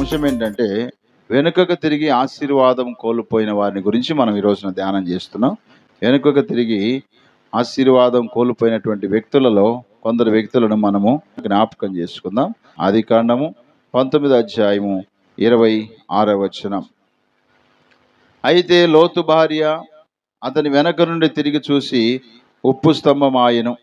అంశం ఏంటంటే వెనుకకు తిరిగి ఆశీర్వాదం కోల్పోయిన వారిని గురించి మనం ఈ రోజున ధ్యానం చేస్తున్నాం. వెనుకకు తిరిగి ఆశీర్వాదం కోల్పోయినటువంటి వ్యక్తులలో కొందరు వ్యక్తులను మనము జ్ఞాపకం చేసుకుందాం. ఆదికాండము 19:26. అయితే లోతు భార్య అతని వెనక నుండి తిరిగి చూసి ఉప్పు స్తంభమాయెను.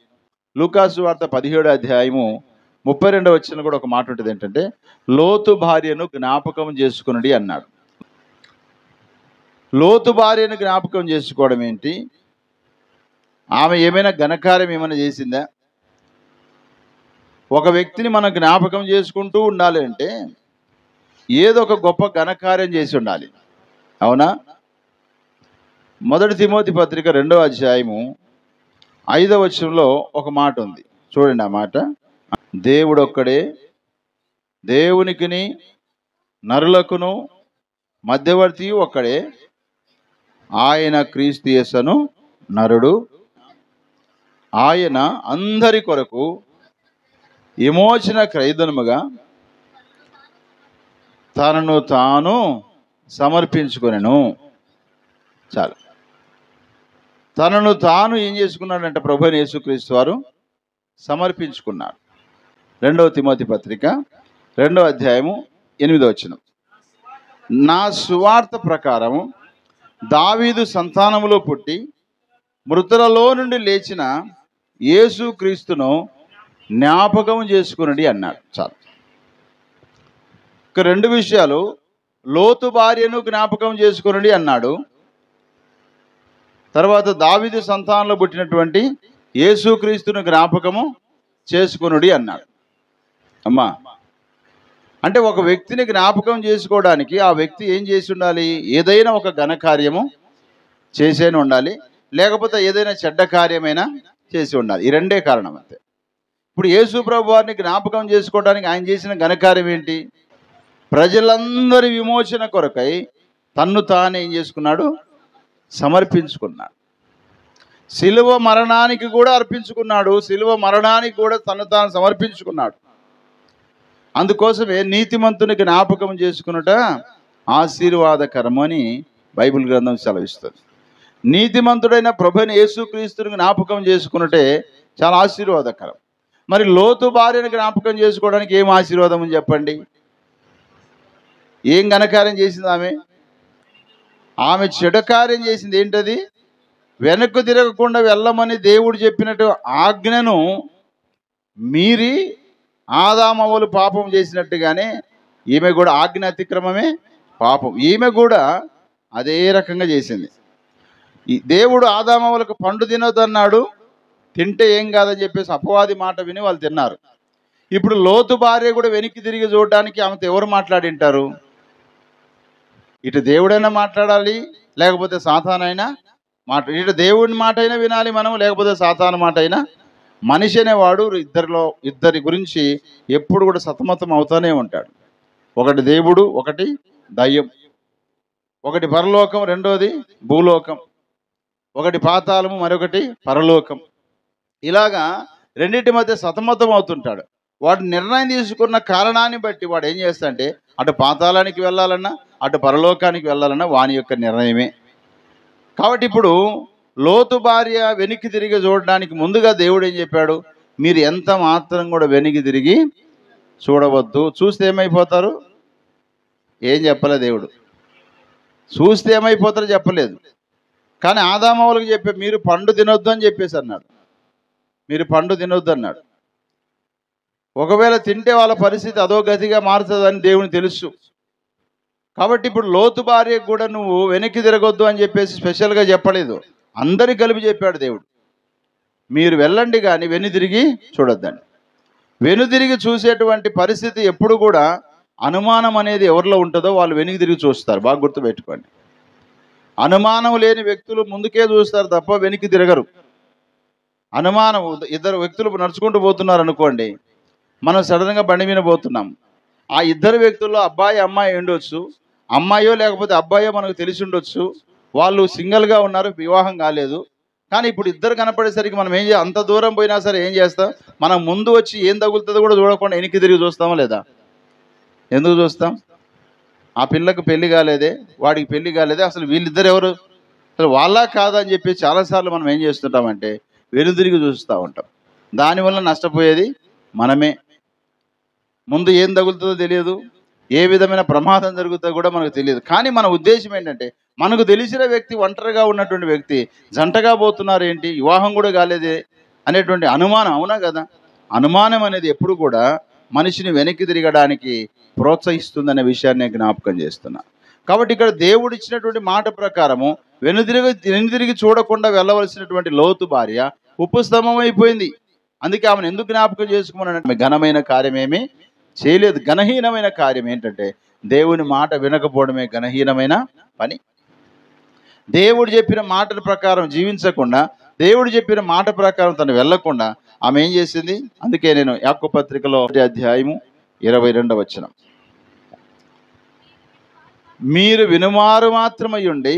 లూకాసు వార్త 17:32 కూడా ఒక మాట ఉంటుంది, ఏంటంటే లోతు భార్యను జ్ఞాపకం చేసుకునడి అన్నాడు. లోతు భార్యను జ్ఞాపకం చేసుకోవడం ఏంటి? ఆమె ఏమైనా ఘనకార్యం ఏమైనా చేసిందా? ఒక వ్యక్తిని మనం జ్ఞాపకం చేసుకుంటూ ఉండాలి అంటే ఏదో ఒక గొప్ప ఘనకార్యం చేసి ఉండాలి, అవునా? 1 తిమోతి పత్రిక 2:5 ఒక మాట ఉంది, చూడండి. ఆ మాట, దేవుడొక్కడే, దేవునికిని నరులకును మధ్యవర్తి ఒక్కడే, ఆయన క్రీస్తు యేసును నరుడు. ఆయన అందరి కొరకు విమోచన క్రయధనముగా తనను తాను సమర్పించుకొనెను. చాలు. తనను తాను ఏం చేసుకున్నాడంటే ప్రభువైన యేసుక్రీస్తు వారు సమర్పించుకున్నాడు. 2 తిమోతి పత్రిక 2:8. నా సువార్త ప్రకారం దావీదు సంతానములో పుట్టి మృతులలో నుండి లేచిన యేసుక్రీస్తును జ్ఞాపకం చేసుకునడి అన్నాడు. చాలు. ఇక 2 విషయాలు, లోతు భార్యను జ్ఞాపకం చేసుకునడి అన్నాడు, తర్వాత దావీదు సంతానంలో పుట్టినటువంటి యేసుక్రీస్తును జ్ఞాపకము చేసుకునుడి అన్నాడు. అమ్మా, అంటే ఒక వ్యక్తిని జ్ఞాపకం చేసుకోవడానికి ఆ వ్యక్తి ఏం చేసి ఉండాలి? ఏదైనా ఒక ఘనకార్యము చేసేనే ఉండాలి, లేకపోతే ఏదైనా చెడ్డ కార్యమైనా చేసి ఉండాలి. ఈ 2 కారణం అంతే. ఇప్పుడు యేసు ప్రభు వారిని జ్ఞాపకం చేసుకోవడానికి ఆయన చేసిన ఘనకార్యం ఏంటి? ప్రజలందరి విమోచన కొరకై తన్ను తాను ఏం చేసుకున్నాడు? సమర్పించుకున్నాడు. శిలువ మరణానికి కూడా అర్పించుకున్నాడు, శిలువ మరణానికి కూడా తను తాను సమర్పించుకున్నాడు. అందుకోసమే నీతిమంతుని జ్ఞాపకం చేసుకున్నట ఆశీర్వాదకరం అని బైబిల్ గ్రంథం సెలవిస్తుంది. నీతిమంతుడైన ప్రభువైన యేసుక్రీస్తుని జ్ఞాపకం చేసుకున్నటే చాలా ఆశీర్వాదకరం. మరి లోతు భార్యను జ్ఞాపకం చేసుకోవడానికి ఏం ఆశీర్వాదం అని చెప్పండి? ఏం ఘనకార్యం చేసింది ఆమె? ఆమె చెడు కార్యం చేసింది. ఏంటది? వెనక్కు తిరగకుండా వెళ్ళమని దేవుడు చెప్పినట్టు ఆజ్ఞను మీరి ఆదామవ్వలు పాపం చేసినట్టుగానే ఈమె కూడా ఆజ్ఞ అతిక్రమమే పాపం. ఈమె కూడా అదే రకంగా చేసింది. ఈ దేవుడు ఆదామవ్వలకు పండు తినొద్దన్నాడు, తింటే ఏం కాదని చెప్పేసి అపవాది మాట విని వాళ్ళు తిన్నారు. ఇప్పుడు లోతు భార్య కూడా వెనక్కి తిరిగి చూడడానికి ఆమెతో ఎవరు మాట్లాడింటారు? ఇటు దేవుడైనా మాట్లాడాలి, లేకపోతే సాతానైనా ఇటు దేవుని మాట అయినా వినాలి మనం, లేకపోతే సాతాను మాట అయినా. మనిషి అనేవాడు ఇద్దరి గురించి ఎప్పుడు కూడా సతమతం అవుతూనే ఉంటాడు. ఒకటి దేవుడు, ఒకటి దయ్యం. ఒకటి పరలోకం, రెండోది భూలోకం. ఒకటి పాతాళము, మరొకటి పరలోకం. ఇలాగా రెండింటి మధ్య సతమతం అవుతుంటాడు. వాడు నిర్ణయం తీసుకున్న కారణాన్ని బట్టి వాడు ఏం చేస్తాడంటే అటు పాతాళానికి వెళ్ళాలన్నా అటు పరలోకానికి వెళ్ళాలన్నా వాని యొక్క నిర్ణయమే. కాబట్టి ఇప్పుడు లోతు భార్య వెనక్కి తిరిగి చూడడానికి ముందుగా దేవుడు ఏం చెప్పాడు? మీరు ఎంత మాత్రం కూడా వెనక్కి తిరిగి చూడవద్దు. చూస్తే ఏమైపోతారు? ఏం చెప్పలే దేవుడు. చూస్తే ఏమైపోతారో చెప్పలేదు. కానీ ఆదామవ్వలకు చెప్పే మీరు పండు తినొద్దు అని చెప్పేసి అన్నాడు. మీరు పండు తినొద్దు అన్నాడు. ఒకవేళ తింటే వాళ్ళ పరిస్థితి అదో గతిగా మారుతుందని దేవుని తెలుసు. కాబట్టి ఇప్పుడు లోతు భార్యకు కూడా నువ్వు వెనక్కి తిరగొద్దు అని చెప్పేసి స్పెషల్గా చెప్పలేదు, అందరికి కలిపి చెప్పాడు దేవుడు. మీరు వెళ్ళండి కానీ వెనుదిరిగి చూడొద్దండి. వెనుదిరిగి చూసేటువంటి పరిస్థితి ఎప్పుడు కూడా అనుమానం అనేది ఎవరిలో ఉంటుందో వాళ్ళు వెనక్కి తిరిగి చూస్తారు. బాగా గుర్తుపెట్టుకోండి. అనుమానం లేని వ్యక్తులు ముందుకే చూస్తారు తప్ప వెనక్కి తిరగరు. అనుమానం, ఇద్దరు వ్యక్తులు నడుచుకుంటూ పోతున్నారు అనుకోండి, మనం సడన్గా బండి మీద పోతున్నాం. ఆ ఇద్దరు వ్యక్తుల్లో అబ్బాయి అమ్మాయి ఉండొచ్చు, అమ్మాయో లేకపోతే అబ్బాయో మనకు తెలిసి ఉండొచ్చు. వాళ్ళు సింగిల్గా ఉన్నారు, వివాహం కాలేదు. కానీ ఇప్పుడు ఇద్దరు కనపడేసరికి మనం ఏం అంత దూరం పోయినా సరే ఏం చేస్తాం? మనం ముందు వచ్చి ఏం తగులుతుందో కూడా చూడకుండా వెనక్కి తిరిగి చూస్తామా లేదా? ఎందుకు చూస్తాం? ఆ పిల్లకు పెళ్లి కాలేదే, వాడికి పెళ్లి కాలేదే, అసలు వీళ్ళిద్దరు ఎవరు, అసలు వాళ్ళ కాదా అని చెప్పి చాలాసార్లు మనం ఏం చేస్తుంటామంటే వెనుదిరిగి చూస్తూ ఉంటాం. దానివల్ల నష్టపోయేది మనమే. ముందు ఏం తగులుతుందో తెలియదు, ఏ విధమైన ప్రమాదం జరుగుతుందో కూడా మనకు తెలియదు. కానీ మన ఉద్దేశం ఏంటంటే, మనకు తెలిసిన వ్యక్తి, ఒంటరిగా ఉన్నటువంటి వ్యక్తి జంటగా పోతున్నారు ఏంటి, వివాహం కూడా కాలేదే అనేటువంటి అనుమానం. అవునా కదా? అనుమానం అనేది ఎప్పుడు కూడా మనిషిని వెనక్కి తిరగడానికి ప్రోత్సహిస్తుందనే విషయాన్ని నేను జ్ఞాపకం చేస్తున్నా. కాబట్టి ఇక్కడ దేవుడు ఇచ్చినటువంటి మాట ప్రకారము వెనుదిరిగి చూడకుండా వెళ్ళవలసినటువంటి లోతు భార్య ఉప్పు స్తంభం అయిపోయింది. అందుకే ఆమెను ఎందుకు జ్ఞాపకం చేసుకోమన్నానంటే, ఘనమైన కార్యమేమీ చేయలేదు. ఘనహీనమైన కార్యం ఏంటంటే దేవుని మాట వినకపోవడమే ఘనహీనమైన పని. దేవుడు చెప్పిన మాట ప్రకారం జీవించకుండా, దేవుడు చెప్పిన మాట ప్రకారం తను వెళ్లకుండా ఆమె ఏం చేసింది? అందుకే నేను యాకోబు పత్రికలో 1:22 వచనం, మీరు వినుమారు మాత్రమై ఉండి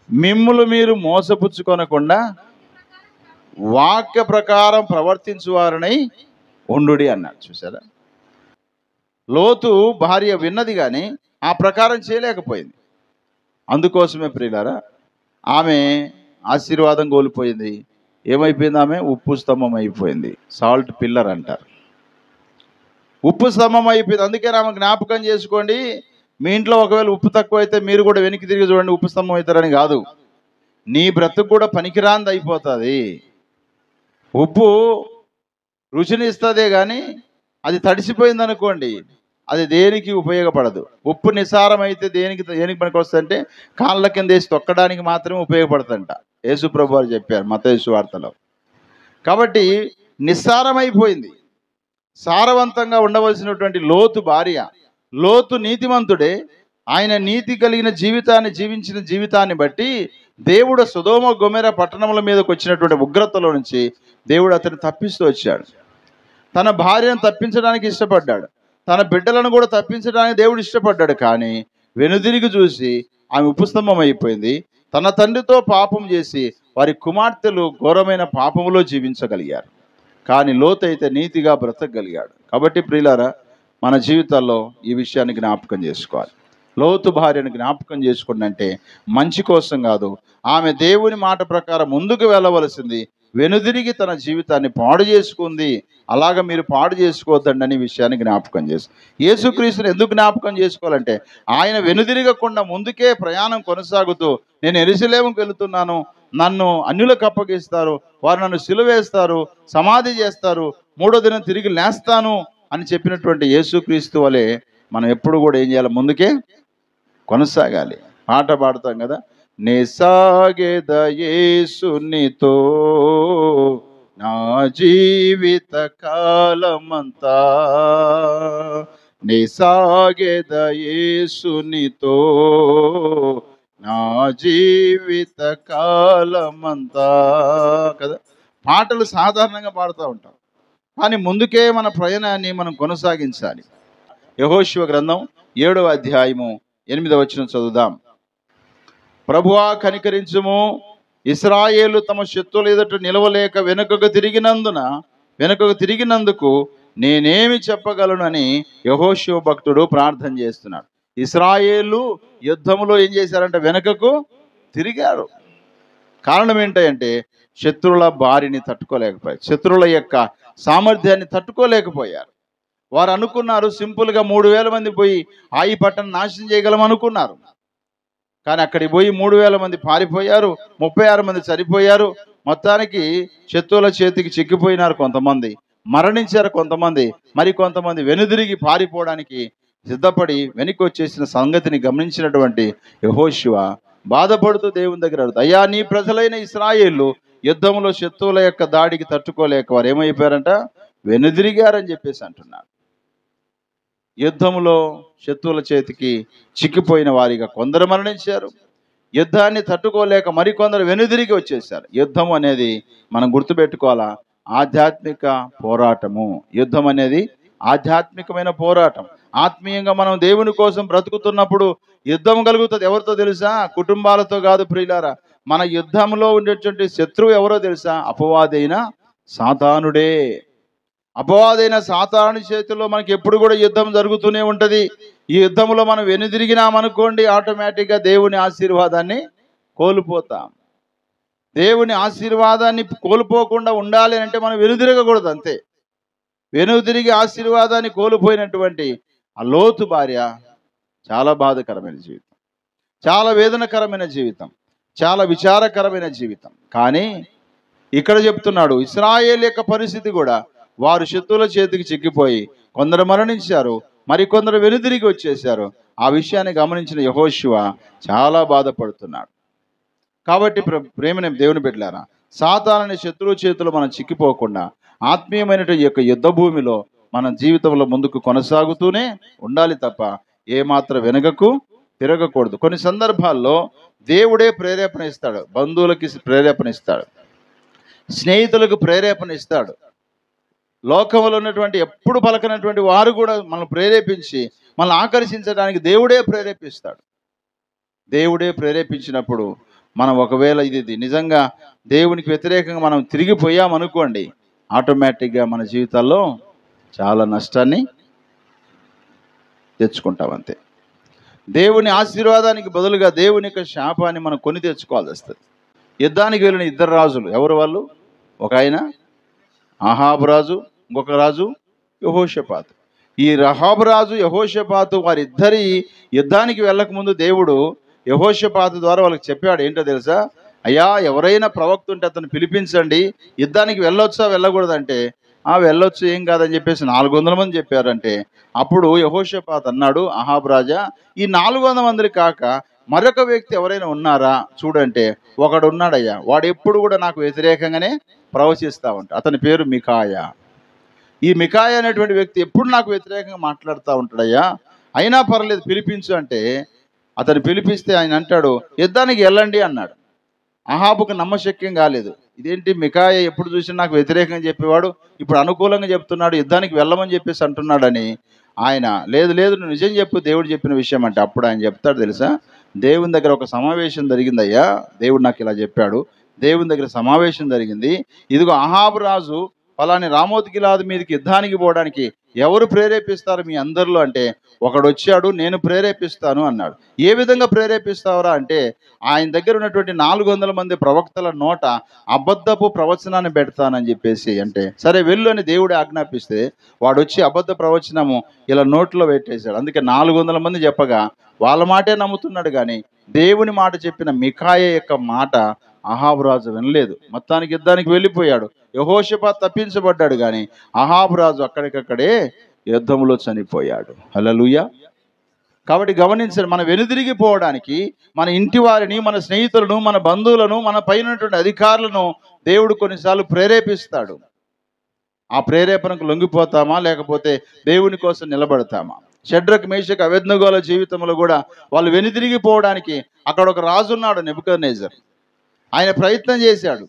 మిమ్ములు మీరు మోసపుచ్చుకొనకుండా వాక్య ప్రకారం ప్రవర్తించువారనై ఉండుడి అన్నాడు. చూసారా? లోతు భార్య విన్నది కానీ ఆ ప్రకారం చేయలేకపోయింది. అందుకోసమే ప్రియులారా, ఆమె ఆశీర్వాదం కోల్పోయింది. ఏమైపోయింది? ఆమె ఉప్పు స్తంభం అయిపోయింది. సాల్ట్ పిల్లర్ అంటారు. ఉప్పు స్తంభం అయిపోయింది. అందుకే ఆమె జ్ఞాపకం చేసుకోండి, మీ ఇంట్లో ఒకవేళ ఉప్పు తక్కువ అయితే మీరు కూడా వెనక్కి తిరిగి చూడండి, ఉప్పు స్తంభం అవుతారని కాదు, నీ బ్రతుకు కూడా పనికిరాంది అయిపోతుంది. ఉప్పు రుచిని ఇస్తుందే కానీ అది తడిసిపోయింది అనుకోండి, అది దేనికి ఉపయోగపడదు. ఉప్పు నిసారం అయితే దేనికి పనికి వస్తుందంటే కాళ్ళ కింద వేసి తొక్కడానికి మాత్రమే ఉపయోగపడుతుందంట. యేసు ప్రభు వారు చెప్పారు మత్తయి సువార్తలో. కాబట్టి నిస్సారమైపోయింది. సారవంతంగా ఉండవలసినటువంటి లోతు భార్య, లోతు నీతిమంతుడే. ఆయన నీతి కలిగిన జీవితాన్ని జీవించిన జీవితాన్ని బట్టి దేవుడు సొదొమ గొమొర్రా పట్టణముల మీదకి వచ్చినటువంటి ఉగ్రతలో నుంచి దేవుడు అతన్ని తప్పిస్తూ వచ్చాడు. తన భార్యను తప్పించడానికి ఇష్టపడ్డాడు, తన బిడ్డలను కూడా తప్పించడానికి దేవుడు ఇష్టపడ్డాడు. కానీ వెనుదిరిగి చూసి ఆమె ఉపస్తంభం అయిపోయింది. తన తండ్రితో పాపం చేసి వారి కుమార్తెలు ఘోరమైన పాపములో జీవించగలిగారు. కానీ లోతు అయితే నీతిగా బ్రతకగలిగాడు. కాబట్టి ప్రియులారా, మన జీవితాల్లో ఈ విషయాన్ని జ్ఞాపకం చేసుకోవాలి. లోతు భార్యను జ్ఞాపకం చేసుకుంటే మంచి కోసం కాదు, ఆమె దేవుని మాట ప్రకారం ముందుకు వెళ్ళవలసింది. వెనుదిరిగి తన జీవితాన్ని పాడు చేసుకుంది. అలాగ మీరు పాడు చేసుకోవద్దండి అనే విషయాన్ని జ్ఞాపకం చేసి, యేసుక్రీస్తుని ఎందుకు జ్ఞాపకం చేసుకోవాలంటే, ఆయన వెనుదిరగకుండా ముందుకే ప్రయాణం కొనసాగుతూ, నేను యెరూషలేముకు వెళుతున్నాను, నన్ను అన్యులకు అప్పగిస్తారు, వారు నన్ను సిలువేస్తారు, సమాధి చేస్తారు, 3వ దినం తిరిగి లేస్తాను అని చెప్పినటువంటి యేసుక్రీస్తు వలె మనం ఎప్పుడు కూడా ఏం చేయాలి? ముందుకే కొనసాగాలి. పాట పాడతాం కదా, నే సాగెద యేసునితో నా జీవిత కాలమంతా, నే సాగెద యేసునితో నా జీవిత కాలమంతా కదా. పాటలు సాధారణంగా పాడుతూ ఉంటాం, కానీ ముందుకే మన ప్రయాణాన్ని మనం కొనసాగించాలి. యెహోషువ గ్రంథం 7వ అధ్యాయము 8వ వచనం చదువుదాం. ప్రభువా కనికరించుము, ఇశ్రాయేలు తమ శత్రువుల ఎదుట నిలవలేక వెనుకకు తిరిగినందుకు నేనేమి చెప్పగలను అని యెహోషువ భక్తుడు ప్రార్థన చేస్తున్నాడు. ఇశ్రాయేలు యుద్ధంలో ఏం చేశారంటే వెనుకకు తిరిగారు. కారణం ఏంటంటే శత్రువుల బారిని తట్టుకోలేకపోయారు, శత్రువుల యొక్క సామర్థ్యాన్ని తట్టుకోలేకపోయారు. వారు అనుకున్నారు సింపుల్గా 3000 మంది పోయి ఆయి పట్టణం నాశనం చేయగలం అనుకున్నారు. కానీ అక్కడికి పోయి 3000 మంది పారిపోయారు, 36 మంది చనిపోయారు. మొత్తానికి శత్రువుల చేతికి చిక్కిపోయినారు, కొంతమంది మరణించారు, కొంతమంది మరి కొంతమంది వెనుదిరిగి పారిపోవడానికి సిద్ధపడి వెనక్కి వచ్చేసిన సంగతిని గమనించినటువంటి యెహోషువ బాధపడుతూ దేవుని దగ్గర అడుగుతాడు, అయ్యా నీ ప్రజలైన ఇశ్రాయేలు యుద్ధంలో శత్రువుల యొక్క దాడికి తట్టుకోలేక వారు ఏమైపోయారంట? వెనుదిరిగారని చెప్పేసి అంటున్నాడు. యుద్ధంలో శత్రువుల చేతికి చిక్కిపోయిన వారిగా కొందరు మరణించారు, యుద్ధాన్ని తట్టుకోలేక మరికొందరు వెనుదిరిగి వచ్చేసారు. యుద్ధం అనేది మనం గుర్తుపెట్టుకోవాలా, ఆధ్యాత్మిక పోరాటము. యుద్ధం అనేది ఆధ్యాత్మికమైన పోరాటం. ఆత్మీయంగా మనం దేవుని కోసం బ్రతుకుతున్నప్పుడు యుద్ధం కలుగుతుంది. ఎవరితో తెలుసా? కుటుంబాలతో కాదు ప్రియులారా. మన యుద్ధంలో ఉండేటువంటి శత్రువు ఎవరో తెలుసా? అపవాదైన సాతానుడే. అపవాదైన సాతాను చేతిలో మనకి ఎప్పుడు కూడా యుద్ధం జరుగుతూనే ఉంటుంది. ఈ యుద్ధంలో మనం వెనుదిరిగినామనుకోండి, ఆటోమేటిక్గా దేవుని ఆశీర్వాదాన్ని కోల్పోతాం. దేవుని ఆశీర్వాదాన్ని కోల్పోకుండా ఉండాలి అంటే మనం వెనుదిరగకూడదు, అంతే. వెనుదిరిగి ఆశీర్వాదాన్ని కోల్పోయినటువంటి ఆ లోతు భార్య చాలా బాధాకరమైన జీవితం, చాలా వేదనకరమైన జీవితం, చాలా విచారకరమైన జీవితం. కానీ ఇక్కడ చెప్తున్నాడు, ఇశ్రాయేల్ యొక్క పరిస్థితి కూడా, వారు శత్రువుల చేతికి చిక్కిపోయి కొందరు మరణించారు, మరికొందరు వెనుదిరిగి వచ్చేశారు. ఆ విషయాన్ని గమనించిన యెహోషువ చాలా బాధపడుతున్నాడు. కాబట్టి ప్రేమనే దేవుని బిడ్డలారా, సాతాను శత్రువు చేతులు మనం చిక్కిపోకుండా ఆత్మీయమైనటువంటి యొక్క యుద్ధ భూమిలో మన జీవితంలో ముందుకు కొనసాగుతూనే ఉండాలి తప్ప ఏమాత్రం వెనకకు తిరగకూడదు. కొన్ని సందర్భాల్లో దేవుడే ప్రేరేపణ ఇస్తాడు, బంధువులకి ప్రేరేపణ ఇస్తాడు, స్నేహితులకు ప్రేరేపణ ఇస్తాడు. లోకంలో ఉన్నటువంటి ఎప్పుడు పలకనటువంటి వారు కూడా మనల్ని ప్రేరేపించి మనల్ని ఆకర్షించడానికి దేవుడే ప్రేరేపిస్తాడు. దేవుడే ప్రేరేపించినప్పుడు మనం ఒకవేళ ఇది నిజంగా దేవునికి వ్యతిరేకంగా మనం తిరిగిపోయామనుకోండి, ఆటోమేటిక్గా మన జీవితాల్లో చాలా నష్టాన్ని తెచ్చుకుంటాం, అంతే. దేవుని ఆశీర్వాదానికి బదులుగా దేవుని యొక్క శాపాన్ని మనం కొని తెచ్చుకోవాల్సి వస్తుంది. యుద్ధానికి వెళ్ళిన ఇద్దరు రాజులు ఎవరు వాళ్ళు? ఒక ఆయన అహాబు రాజు, ఇంకొక రాజు యెహోషాపాతు. ఈ అహాబు రాజు, యెహోషాపాతు వారిద్దరి యుద్ధానికి వెళ్ళకముందు దేవుడు యెహోషాపాతు ద్వారా వాళ్ళకి చెప్పాడు. ఏంటో తెలుసా? అయ్యా, ఎవరైనా ప్రవక్త ఉంటే అతను పిలిపించండి, యుద్ధానికి వెళ్ళొచ్చా వెళ్ళకూడదంటే వెళ్ళొచ్చు, ఏం కాదని చెప్పేసి 400 మంది చెప్పారంటే అప్పుడు యెహోషాపాతు అన్నాడు, అహాబు రాజా, ఈ 400 మంది కాక మరొక వ్యక్తి ఎవరైనా ఉన్నారా చూడంటే ఒకడు ఉన్నాడయ్యా, వాడు ఎప్పుడు కూడా నాకు వ్యతిరేకంగానే ప్రవచిస్తూ ఉంటాడు, అతని పేరు మికాయా. ఈ మికాయా అనేటువంటి వ్యక్తి ఎప్పుడు నాకు వ్యతిరేకంగా మాట్లాడుతూ ఉంటాడయ్యా, అయినా పర్లేదు పిలిపించు అంటే అతను పిలిపిస్తే ఆయన అంటాడు, యుద్ధానికి వెళ్ళండి అన్నాడు. అహాబుకు నమ్మశక్యం కాలేదు. ఇదేంటి, మికాయా ఎప్పుడు చూసినా నాకు వ్యతిరేకంగా చెప్పేవాడు ఇప్పుడు అనుకూలంగా చెప్తున్నాడు, యుద్ధానికి వెళ్ళమని చెప్పేసి అంటున్నాడని ఆయన, లేదు లేదు నువ్వు నిజం చెప్పు, దేవుడు చెప్పిన విషయం అంటే అప్పుడు ఆయన చెప్తాడు తెలుసా, దేవుని దగ్గర ఒక సమావేశం జరిగిందయ్యా, దేవుడు నాకు ఇలా చెప్పాడు, దేవుని దగ్గర సమావేశం జరిగింది, ఇదిగో అహాబు రాజు ఫలాని రామోత్ గిలాదు మీదకి యుద్ధానికి పోవడానికి ఎవరు ప్రేరేపిస్తారు మీ అందరిలో అంటే ఒకడు వచ్చాడు, నేను ప్రేరేపిస్తాను అన్నాడు. ఏ విధంగా ప్రేరేపిస్తావరా అంటే ఆయన దగ్గర ఉన్నటువంటి 400 మంది ప్రవక్తల నోట అబద్ధపు ప్రవచనాన్ని పెడతానని చెప్పేసి అంటే, సరే వెళ్ళు అని దేవుడు ఆజ్ఞాపిస్తే వాడు వచ్చి అబద్ధ ప్రవచనము ఇలా నోట్లో పెట్టేశాడు. అందుకే 400 మంది చెప్పగా వాళ్ళ మాటే నమ్ముతున్నాడు, కానీ దేవుని మాట చెప్పిన మికాయా యొక్క మాట అహాబు రాజు వినలేదు. మొత్తానికి యుద్ధానికి వెళ్ళిపోయాడు. యెహోషాపాతు తప్పించబడ్డాడు, కానీ అహాబు రాజు అక్కడికక్కడే యుద్ధంలో చనిపోయాడు. హల్లెలూయా. కాబట్టి గమనించండి, మన వెనుదిరిగిపోవడానికి మన ఇంటి వారిని, మన స్నేహితులను, మన బంధువులను, మన పైన ఉన్నటువంటి అధికారులను దేవుడు కొన్నిసార్లు ప్రేరేపిస్తాడు. ఆ ప్రేరేపణకు లొంగిపోతామా లేకపోతే దేవుని కోసం నిలబడతామా? షడ్రక్, మేషక్, అబేద్నెగోల జీవితంలో కూడా వాళ్ళు వెనుదిరిగిపోవడానికి అక్కడ ఒక రాజు ఉన్నాడు, నెబుకద్నెజర్. ఆయన ప్రయత్నం చేశాడు.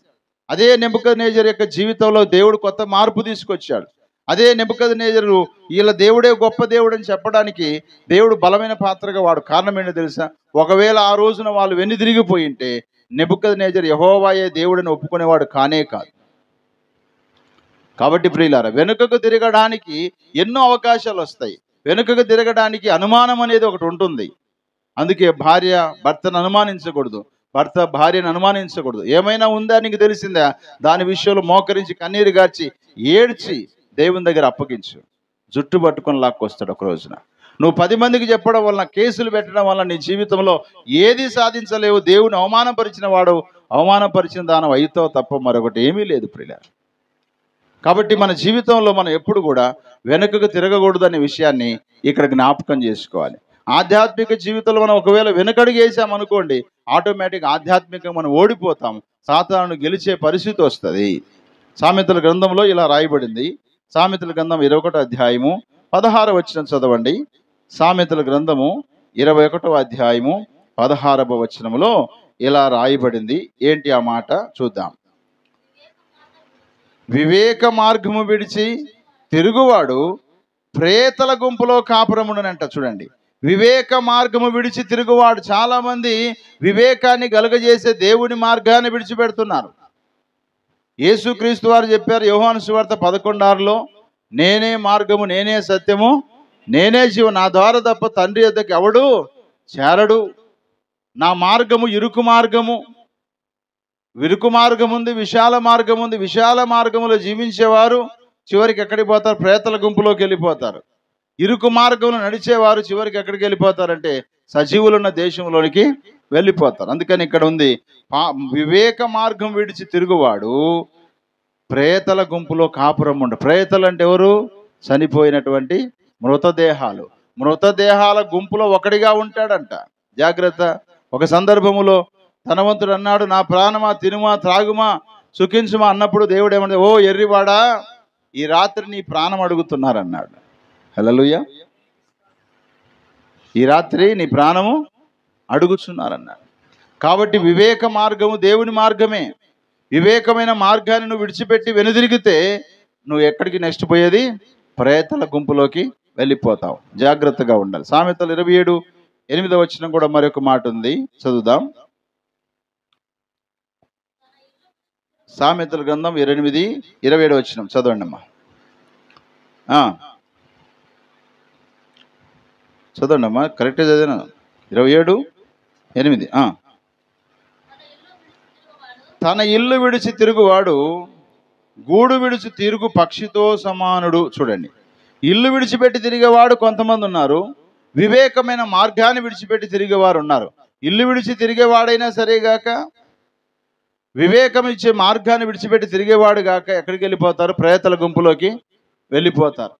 అదే నెబుకద్నెజర్ యొక్క జీవితంలో దేవుడు కొత్త మార్పు తీసుకొచ్చాడు. అదే నెబుకద్నెజరు వీళ్ళ దేవుడే గొప్ప దేవుడు అని చెప్పడానికి దేవుడు బలమైన పాత్రగా వాడు. కారణం ఏంటో తెలుసా? ఒకవేళ ఆ రోజున వాళ్ళు వెనుదిరిగిపోయింటే నెబుకద్నెజర్ యెహోవాయే దేవుడిని ఒప్పుకునేవాడు కానే కాదు. కాబట్టి ప్రియులారా, వెనుకకు తిరగడానికి ఎన్నో అవకాశాలు వస్తాయి. వెనుకకు తిరగడానికి అనుమానం అనేది ఒకటి ఉంటుంది. అందుకే భార్య భర్తను అనుమానించకూడదు, భర్త భార్యను అనుమానించకూడదు. ఏమైనా ఉందా నీకు తెలిసిందా, దాని విషయంలో మోకరించి కన్నీరు గార్చి ఏడ్చి దేవుని దగ్గర అప్పగించు. జుట్టు పట్టుకొని లాక్కొస్తాడు ఒక రోజున. నువ్వు 10 మందికి చెప్పడం వలన, కేసులు పెట్టడం వలన నీ జీవితంలో ఏది సాధించలేవు. దేవుని అవమానపరిచిన వాడు అవమానపరిచిన దానం అయితావు తప్ప మరొకటి ఏమీ లేదు ప్రియులారా. కాబట్టి మన జీవితంలో మనం ఎప్పుడు కూడా వెనుకకు తిరగకూడదు అనే విషయాన్ని ఇక్కడ జ్ఞాపకం చేసుకోవాలి. ఆధ్యాత్మిక జీవితంలో మనం ఒకవేళ వెనుకడుగు వేసామనుకోండి, ఆటోమేటిక్ ఆధ్యాత్మికంగా మనం ఓడిపోతాం, సాతానును గెలిచే పరిస్థితి వస్తుంది. సామెతల గ్రంథంలో ఇలా రాయబడింది. సామెతల గ్రంథం 21వ అధ్యాయము 16వ వచనం చదవండి. సామెతల గ్రంథము 21వ అధ్యాయము 16వ వచనంలో ఇలా రాయబడింది. ఏంటి ఆ మాట చూద్దాం. వివేక మార్గము విడిచి తిరుగువాడు ప్రేతల గుంపులో కాపురమునంట. చూడండి, వివేక మార్గము విడిచి తిరుగువాడు. చాలా మంది వివేకాన్ని కలుగజేసే దేవుని మార్గాన్ని విడిచిపెడుతున్నారు. యేసుక్రీస్తు వారు చెప్పారు యోహాను సువార్త 11:6లో, నేనే మార్గము, నేనే సత్యము, నేనే జీవం, నా ద్వారా తప్ప తండ్రి యొద్దకు ఎవడు చేరడు. నా మార్గము ఇరుకు మార్గము, విరుకు మార్గం ఉంది, విశాల మార్గం ఉంది. విశాల మార్గములో జీవించేవారు చివరికి ఎక్కడికి పోతారు? ప్రేతల గుంపులోకి వెళ్ళిపోతారు. ఇరుకు మార్గంలో నడిచేవారు చివరికి ఎక్కడికి వెళ్ళిపోతారంటే సజీవులున్న దేశంలోనికి వెళ్ళిపోతారు. అందుకని ఇక్కడ ఉంది, వివేక మార్గం విడిచి తిరుగువాడు ప్రేతల గుంపులో కాపురం ఉండు. ప్రేతలు అంటే ఎవరు? చనిపోయినటువంటి మృతదేహాలు. మృతదేహాల గుంపులో ఒకడిగా ఉంటాడంట. జాగ్రత్త. ఒక సందర్భములో ధనవంతుడు అన్నాడు, నా ప్రాణమా తినుమా త్రాగుమా సుఖించుమా అన్నప్పుడు దేవుడు ఏమన్నా, ఓ ఎర్రివాడా, ఈ రాత్రి నీ ప్రాణం అడుగుతున్నారన్నాడు. హల్లెలూయా. ఈ రాత్రి నీ ప్రాణము అడుగుతున్నారన్నాడు. కాబట్టి వివేక మార్గము దేవుని మార్గమే. వివేకమైన మార్గాన్ని నువ్వు విడిచిపెట్టి వెనుదిరిగితే నువ్వు ఎక్కడికి నెక్స్ట్ పోయేది? ప్రేతల గుంపులోకి వెళ్ళిపోతావు. జాగ్రత్తగా ఉండాలి. సామెతలు 27:8 కూడా మరొక మాట ఉంది, చదువుదాం. సామెతల గ్రంథం 28:27 చదవండి అమ్మా. చదవండి అమ్మా, కరెక్టే చదివాను. 27:8. తన ఇల్లు విడిచి తిరుగువాడు గూడు విడిచి తిరుగు పక్షితో సమానుడు. చూడండి, ఇల్లు విడిచిపెట్టి తిరిగేవాడు కొంతమంది ఉన్నారు, వివేకమైన మార్గాన్ని విడిచిపెట్టి తిరిగేవారు ఉన్నారు. ఇల్లు విడిచి తిరిగేవాడైనా సరేగాక, వివేకం ఇచ్చే మార్గాన్ని విడిచిపెట్టి తిరిగేవాడు గాక ఎక్కడికి వెళ్ళిపోతారు? ప్రేతల గుంపులోకి వెళ్ళిపోతారు.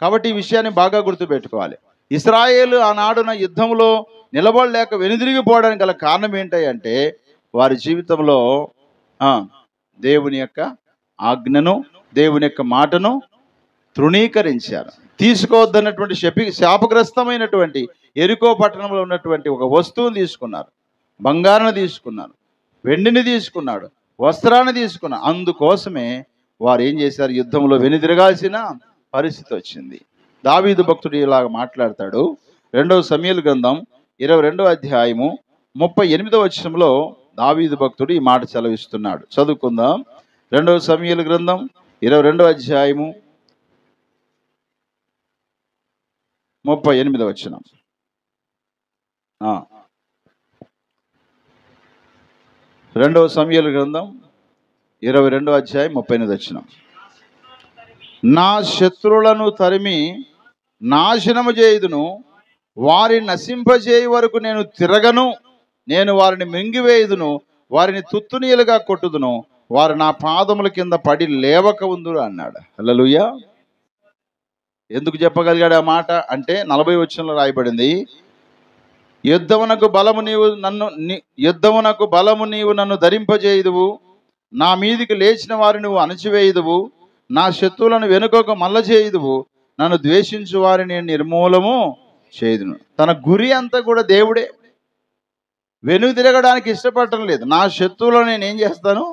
కాబట్టి ఈ విషయాన్ని బాగా గుర్తుపెట్టుకోవాలి. ఇశ్రాయేలు ఆనాడున యుద్ధంలో నిలబడలేక వెనుదిరిగిపోవడానికి గల కారణం ఏంటంటే వారి జీవితంలో దేవుని యొక్క ఆజ్ఞను, దేవుని యొక్క మాటను తృణీకరించారు. తీసుకోవద్దన్నటువంటి శాపగ్రస్తమైనటువంటి ఎరికో పట్టణంలో ఉన్నటువంటి ఒక వస్తువుని తీసుకున్నారు. బంగారాన్ని తీసుకున్నారు, వెండిని తీసుకున్నాడు, వస్త్రాన్ని తీసుకున్నారు. అందుకోసమే వారు ఏం చేశారు? యుద్ధంలో వెనుదిరగాల్సిన పరిస్థితి వచ్చింది. దావీదు భక్తుడు ఇలాగ మాట్లాడతాడు. 2 సమూయేలు గ్రంథం 22:38 దావీదు భక్తుడు ఈ మాట సెలవిస్తున్నాడు. చదువుకుందాం. 2 సమూయేలు గ్రంథం 22:38. 2 సమూయేలు గ్రంథం 22:38. నా శత్రువులను తరిమి నాశనము చేయుదును, వారిని నశింపజేయ వరకు నేను తిరగను. నేను వారిని మింగివేయుదును, వారిని తుత్తునీలుగా కొట్టుదును, వారు నా పాదముల కింద పడి లేవక ఉందురు అన్నాడు. హల్లెలూయా. ఎందుకు చెప్పగలిగాడు ఆ మాట అంటే 40 రాయబడింది, యుద్ధమునకు బలము నీవు నన్ను ధరింపజేయుదువు, నా మీదికి లేచిన వారిని నువ్వు అణచివేయుదువు, నా శత్రువులను వెనుకకు మల్ల చేయుదువు, నన్ను ద్వేషించు వారిని నిర్మూలము చేయుదును. తన గురి అంతా కూడా దేవుడే. వెనుక తిరగడానికి ఇష్టపడటం లేదు. నా శత్రువులను నేను ఏం చేస్తాను?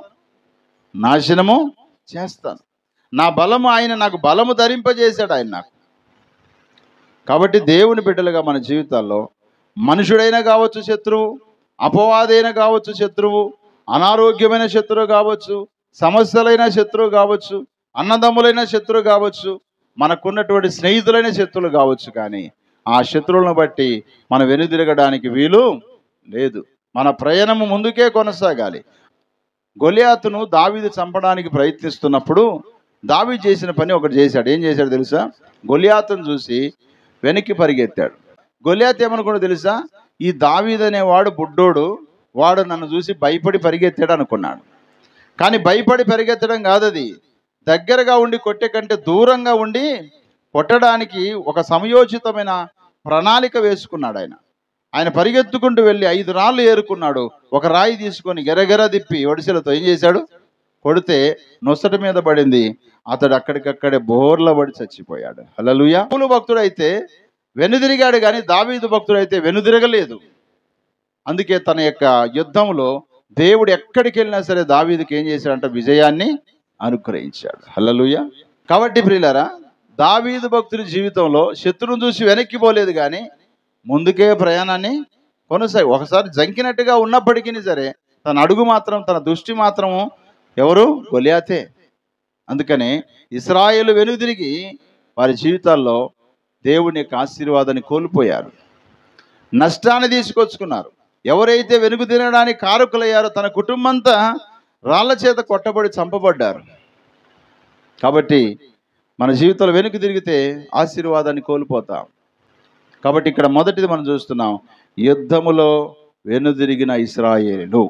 నాశనము చేస్తాను. నా బలము ఆయన నాకు బలము ధరింపజేశాడు ఆయన నాకు. కాబట్టి దేవుని బిడ్డలుగా మన జీవితాల్లో మనుషుడైనా కావచ్చు శత్రువు, అపవాదైనా కావచ్చు శత్రువు, అనారోగ్యమైన శత్రువు కావచ్చు, సమస్యలైన శత్రువు కావచ్చు, అన్నదమ్ములైన శత్రువు కావచ్చు, మనకున్నటువంటి స్నేహితులైన శత్రువులు కావచ్చు. కానీ ఆ శత్రువులను బట్టి మనం వెనుదిరగడానికి వీలు లేదు. మన ప్రయాణము ముందుకే కొనసాగాలి. గొలియాతును దావీదు చంపడానికి ప్రయత్నిస్తున్నప్పుడు దావీదు చేసిన పని ఒకటి చేశాడు. ఏం చేశాడు తెలుసా? గొలియాతును చూసి వెనక్కి పరిగెత్తాడు. గొలియాతు ఏమనుకున్నాడు తెలుసా? ఈ దావీదు అనేవాడు బుడ్డోడు, వాడు నన్ను చూసి భయపడి పరిగెత్తాడు అనుకున్నాడు. కానీ భయపడి పరిగెత్తడం కాదది. దగ్గరగా ఉండి కొట్టే కంటే దూరంగా ఉండి కొట్టడానికి ఒక సమయోచితమైన ప్రణాళిక వేసుకున్నాడు ఆయన పరిగెత్తుకుంటూ వెళ్ళి 5 రాళ్ళు ఏరుకున్నాడు. ఒక రాయి తీసుకొని గెరగెర తిప్పి ఒడిసెలతో ఏం చేశాడు? కొడితే నొసటి మీద పడింది. అతడు అక్కడికక్కడే బోర్ల పడి చచ్చిపోయాడు. హల్లెలూయా. పౌలు భక్తుడు అయితే వెనుదిరిగాడు, కానీ దావీదు భక్తుడు అయితే వెనుదిరగలేదు. అందుకే తన యొక్క యుద్ధంలో దేవుడు ఎక్కడికి వెళ్ళినా సరే దావీదుకి ఏం చేశాడంటే విజయాన్ని అనుగ్రహించాడు. హల్లెలూయా. కాబట్టి ప్రియులారా, దావీదు భక్తుడి జీవితంలో శత్రువును చూసి వెనక్కి పోలేదు, కానీ ముందుకే ప్రయాణాన్ని కొనసాగి ఒకసారి జంకినట్టుగా ఉన్నప్పటికీ సరే తన అడుగు మాత్రం, తన దృష్టి మాత్రము ఎవరు? గొలియాతే. అందుకనే ఇశ్రాయేలు వెనుదిరిగి వారి జీవితాల్లో దేవుని యొక్క ఆశీర్వాదాన్ని కోల్పోయారు, నష్టాన్ని తీసుకొచ్చుకున్నారు. ఎవరైతే వెనుక తినడానికి కారకులయ్యారో తన కుటుంబంతా రాళ్ల చేత కొట్టబడి చంపబడ్డారు. కాబట్టి మన జీవితంలో వెనుక తిరిగితే ఆశీర్వాదాన్ని కోల్పోతాం. కాబట్టి ఇక్కడ మొదటిది మనం చూస్తున్నాం, యుద్ధములో వెనుదిరిగిన ఇశ్రాయేలు.